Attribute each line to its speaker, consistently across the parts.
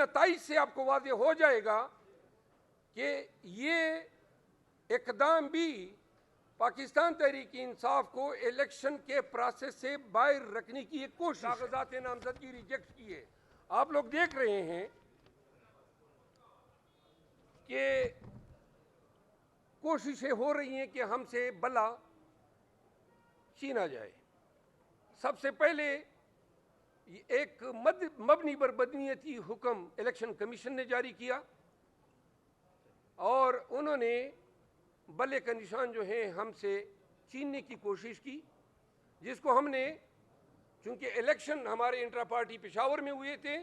Speaker 1: नताइज से आपको वाज़ेह हो जाएगा कि ये इक़दाम भी पाकिस्तान तहरीक इंसाफ को इलेक्शन के प्रोसेस से बाहर रखने की एक कोशिश, कागजात नामजदगी रिजेक्ट किए। आप लोग देख रहे हैं कि कोशिशें हो रही हैं कि हमसे बला छीना जाए। सबसे पहले एक मबनी पर बदनीयती हुक्म इलेक्शन कमीशन ने जारी किया और उन्होंने बल्ले का निशान जो है हमसे छीनने की कोशिश की, जिसको हमने, चूँकि इलेक्शन हमारे इंट्रा पार्टी पेशावर में हुए थे,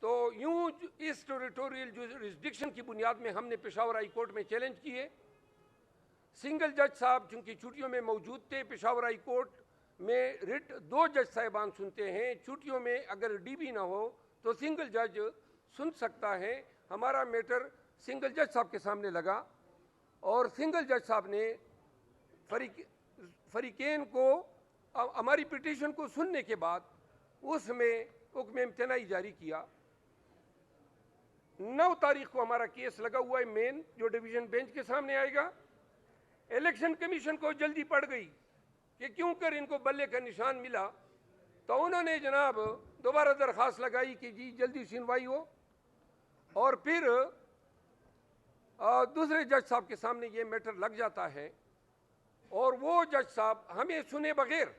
Speaker 1: तो यूं इस टेरिटोरियल जुरिस्डिक्शन की बुनियाद में हमने पेशावर हाई कोर्ट में चैलेंज किए। सिंगल जज साहब चूँकि छुट्टियों में मौजूद थे, पेशावर हाई कोर्ट में रिट 2 जज साहिबान सुनते हैं, छुट्टियों में अगर डीबी ना हो तो सिंगल जज सुन सकता है। हमारा मैटर सिंगल जज साहब के सामने लगा और सिंगल जज साहब ने फरीकेन को हमारी पिटीशन को सुनने के बाद उसमें हुक्म इम्तनाई जारी किया। 9 तारीख को हमारा केस लगा हुआ है मेन, जो डिवीजन बेंच के सामने आएगा। इलेक्शन कमीशन को जल्दी पड़ गई कि क्यों कर इनको बल्ले का निशान मिला, तो उन्होंने जनाब दोबारा दरख्वास्त लगाई कि जी जल्दी सुनवाई हो, और फिर दूसरे जज साहब के सामने ये मैटर लग जाता है और वो जज साहब हमें सुने बगैर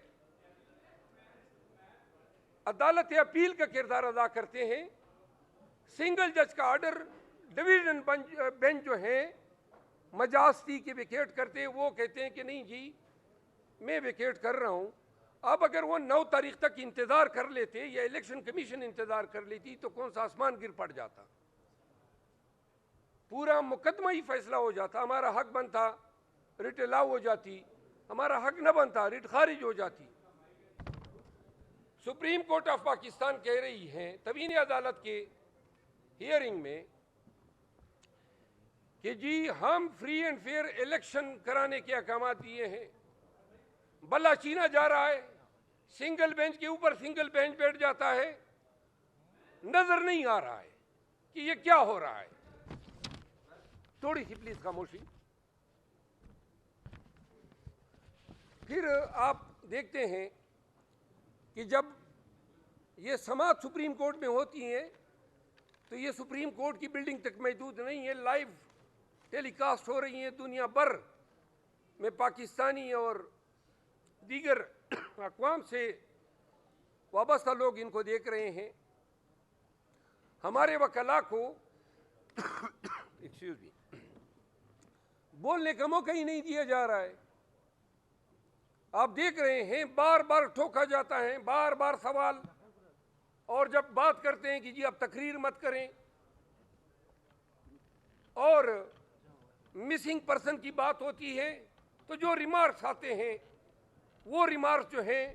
Speaker 1: अदालत अपील का किरदार अदा करते हैं। सिंगल जज का ऑर्डर डिवीजन बेंच जो है मजाजती के विकेट करते, वो कहते हैं कि नहीं जी मैं विकेट कर रहा हूँ। अब अगर वो 9 तारीख तक इंतज़ार कर लेते या इलेक्शन कमीशन इंतज़ार कर लेती तो कौन सा आसमान गिर पड़ जाता, पूरा मुकदमा ही फैसला हो जाता। हमारा हक बनता रिट अलाउ हो जाती, हमारा हक न बनता रिट खारिज हो जाती। सुप्रीम कोर्ट ऑफ पाकिस्तान कह रही है तवीन अदालत के हियरिंग में कि जी हम फ्री एंड फेयर इलेक्शन कराने के अहकाम दिए हैं, बल्ला छीना जा रहा है, सिंगल बेंच के ऊपर सिंगल बेंच बैठ जाता है, नजर नहीं आ रहा है कि ये क्या हो रहा है। थोड़ी सी प्लीज खामोशी। फिर आप देखते हैं कि जब ये समाअत सुप्रीम कोर्ट में होती हैं तो ये सुप्रीम कोर्ट की बिल्डिंग तक महदूद नहीं है, लाइव टेलीकास्ट हो रही हैं दुनिया भर में। पाकिस्तानी और दीगर अक़वाम से वाबस्ता लोग इनको देख रहे हैं। हमारे वकला को एक्सक्यूज मी बोलने का मौका ही नहीं दिया जा रहा है। आप देख रहे हैं बार बार ठोका जाता है, बार बार सवाल, और जब बात करते हैं कि जी आप तकरीर मत करें और मिसिंग पर्सन की बात होती है तो जो रिमार्क्स आते हैं वो रिमार्क्स जो हैं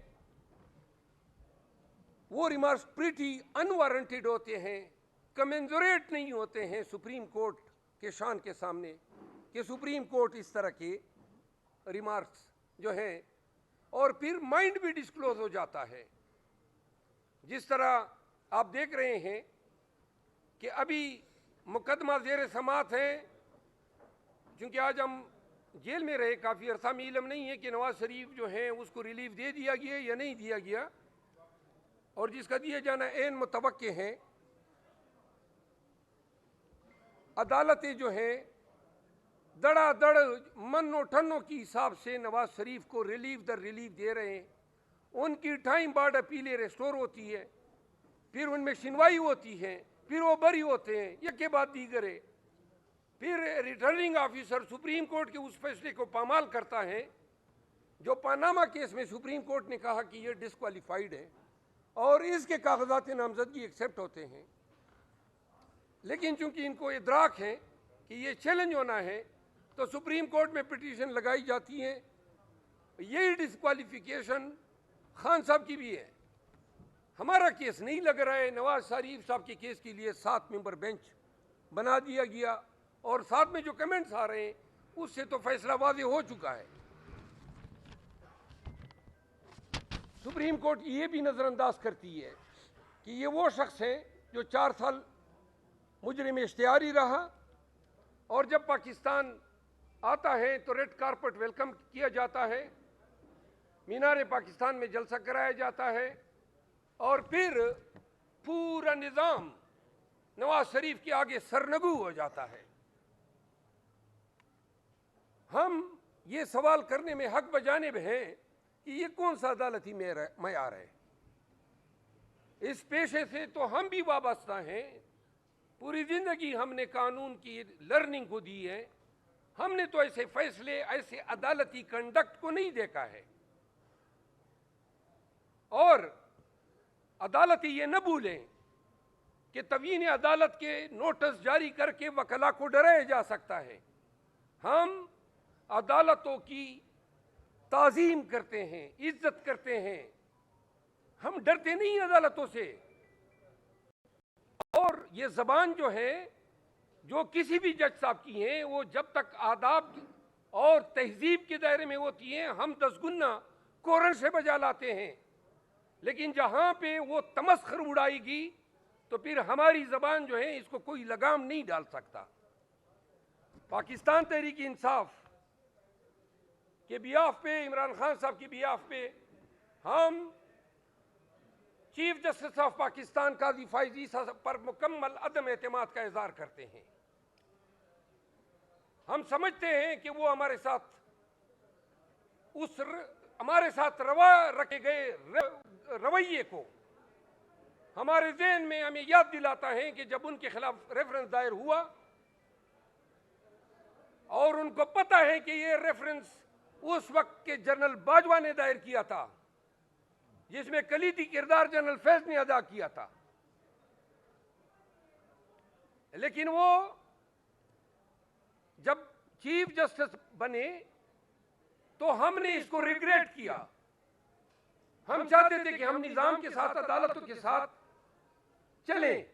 Speaker 1: वो रिमार्क्स प्रीटी अनवारंटेड होते हैं, कमेंजोरेट नहीं होते हैं सुप्रीम कोर्ट के शान के सामने कि सुप्रीम कोर्ट इस तरह के रिमार्क्स जो हैं, और फिर माइंड भी डिस्क्लोज हो जाता है। जिस तरह आप देख रहे हैं कि अभी मुकदमा ज़ेर समाअत है, क्योंकि आज हम जेल में रहे काफ़ी अरसा, में इल्म नहीं है कि नवाज शरीफ जो हैं उसको रिलीफ दे दिया गया या नहीं दिया गया, और जिसका दिया जाना ऐन मुतवक्के हैं। अदालतें जो हैं दड़ादड़ मन्नो ठन्नों की हिसाब से नवाज शरीफ को रिलीफ दर रिलीफ दे रहे हैं। उनकी टाइम बार्ड अपीलें रेस्टोर होती है, फिर उनमें सुनवाई होती है, फिर वो बरी होते हैं, एक के बाद दीगर है। फिर रिटर्निंग ऑफिसर सुप्रीम कोर्ट के उस फैसले को पामाल करता है जो पानामा केस में सुप्रीम कोर्ट ने कहा कि ये डिस्क्वालीफाइड है और इसके कागजात नामजदगी एक्सेप्ट होते हैं। लेकिन चूंकि इनको इदराक है कि ये चैलेंज होना है तो सुप्रीम कोर्ट में पिटीशन लगाई जाती है। यही डिस्क्वालिफिकेशन खान साहब की भी है। हमारा केस नहीं लग रहा है, नवाज शरीफ साहब के केस के लिए 7 मेंबर बेंच बना दिया गया और साथ में जो कमेंट्स आ रहे हैं उससे तो फैसला वाज़ेह हो चुका है। सुप्रीम कोर्ट ये भी नज़रअंदाज करती है कि ये वो शख्स हैं जो 4 साल मुजरिम इश्तिहारी रहा, और जब पाकिस्तान आता है तो रेड कारपेट वेलकम किया जाता है, मीनार पाकिस्तान में जलसा कराया जाता है, और फिर पूरा निज़ाम नवाज शरीफ के आगे सरनगू हो जाता है। हम ये सवाल करने में हक बजानिब हैं कि ये कौन सा अदालती मयार है। इस पेशे से तो हम भी वाबस्ता हैं, पूरी ज़िंदगी हमने कानून की लर्निंग को दी है, हमने तो ऐसे फैसले, ऐसे अदालती कंडक्ट को नहीं देखा है। और अदालती ये न भूलें कि तवीन अदालत के नोटिस जारी करके वकला को डराया जा सकता है। हम अदालतों की ताज़ीम करते हैं, इज्जत करते हैं, हम डरते नहीं अदालतों से। और ये ज़बान जो है, जो किसी भी जज साहब की हैं, वो जब तक आदाब और तहजीब के दायरे में होती हैं, हम 10 गुना कोरन से बजा लाते हैं। लेकिन जहाँ पे वो तमस्खर उड़ाएगी तो फिर हमारी ज़बान जो है, इसको कोई लगाम नहीं डाल सकता। पाकिस्तान तहरीक इंसाफ के बियाफ पे, इमरान खान साहब की बियाफ पे, हम चीफ जस्टिस ऑफ पाकिस्तान काजी फैज़ ईसा पर मुकम्मल अदम एतमाद का इज़हार करते हैं। हम समझते हैं कि वो हमारे साथ रवा रखे गए रवैये को हमारे ज़हन में हमें याद दिलाता है कि जब उनके खिलाफ रेफरेंस दायर हुआ और उनको पता है कि ये रेफरेंस उस वक्त के जनरल बाजवा ने दायर किया था, जिसमें कलीदी किरदार जनरल फैज ने अदा किया था, लेकिन वो जब चीफ जस्टिस बने तो हमने इसको रिग्रेट किया। हम चाहते थे कि हम निज़ाम के साथ, अदालतों के साथ चलें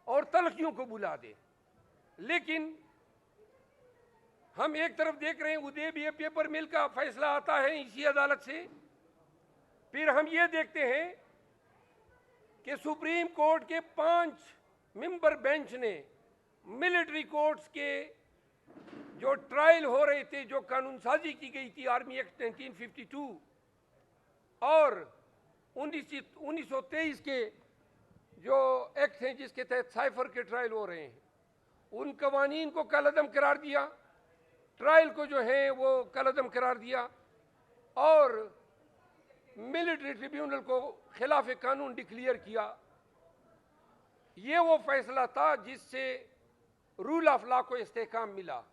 Speaker 1: और तलखियों को बुला दें। लेकिन हम एक तरफ देख रहे हैं, उदय पेपर मिल का फैसला आता है इसी अदालत से, फिर हम ये देखते हैं कि सुप्रीम कोर्ट के 5 मेंबर बेंच ने मिलिट्री कोर्ट्स के जो ट्रायल हो रहे थे, जो कानून साजी की गई थी आर्मी एक्ट 1952 और 1923 के जो एक्ट हैं जिसके तहत साइफर के ट्रायल हो रहे हैं, उन कवानीन को कलअदम करार दिया, ट्रायल को जो है वो कलअदम करार दिया और मिलिट्री ट्रिब्यूनल को खिलाफ कानून डिक्लेयर किया। ये वो फैसला था जिससे रूल ऑफ लॉ को इस्तेहकाम मिला।